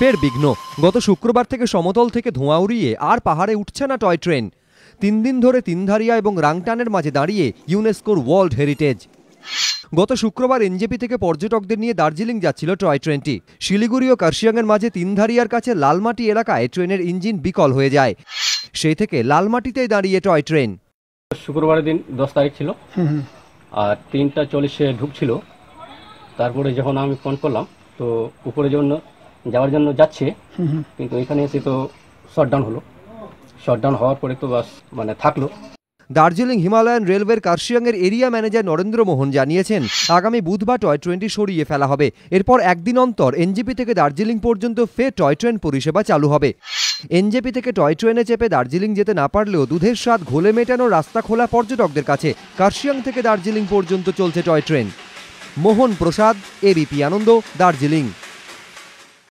ফের বিঘ্ন। গত শুক্রবার থেকে সমতল থেকে ধোঁয়া উড়িয়ে আর পাহাড়ে উঠছে না টয় ট্রেন। 3 দিন ধরে তিনধারিয়া এবং রাংটানের মাঝে দাঁড়িয়ে ইউনেস্কোর ওয়ার্ল্ড হেরিটেজ। গত শুক্রবার এনজেপি থেকে পর্যটকদের নিয়ে দার্জিলিং যাচ্ছিল টয় ট্রেনটি। শিলিগুড়ি ও কার্শিয়াংয়ের মাঝে তিনধারিয়ার কাছে লালমাটি এলাকায় ট্রেনের ইঞ্জিন বিকল হয়ে যায়। সেই থেকে লালমাটিতেই দাঁড়িয়ে টয় ট্রেন। শুক্রবারের দিন 10 তারিখ ছিল, আর 3টা 40-এ ঢুকছিল। তারপরে যখন আমি ফোন করলাম তো উপরে যাওয়ার জন্য যাচ্ছে, কিন্তু এখানে এসে তো শটডাউন হলো। শটডাউন হওয়ার পরে তো বাস থাকলো। দার্জিলিং হিমালয়ান রেলওয়ের কার্শিয়াংয়ের এরিয়া ম্যানেজার নরেন্দ্র মোহন জানিয়েছেন, আগামী বুধবার টয় ট্রেনটি সরিয়ে ফেলা হবে। এরপর একদিন অন্তর এনজেপি থেকে দার্জিলিং পর্যন্ত ফের টয় ট্রেন পরিষেবা চালু হবে। এনজেপি থেকে টয় ট্রেনে চেপে দার্জিলিং যেতে না পারলেও দুধের স্বাদ ঘোলে মেটানোর রাস্তা খোলা পর্যটকদের কাছে। কার্শিয়াং থেকে দার্জিলিং পর্যন্ত চলছে টয় ট্রেন। মোহন প্রসাদ, এবিপি আনন্দ, দার্জিলিং।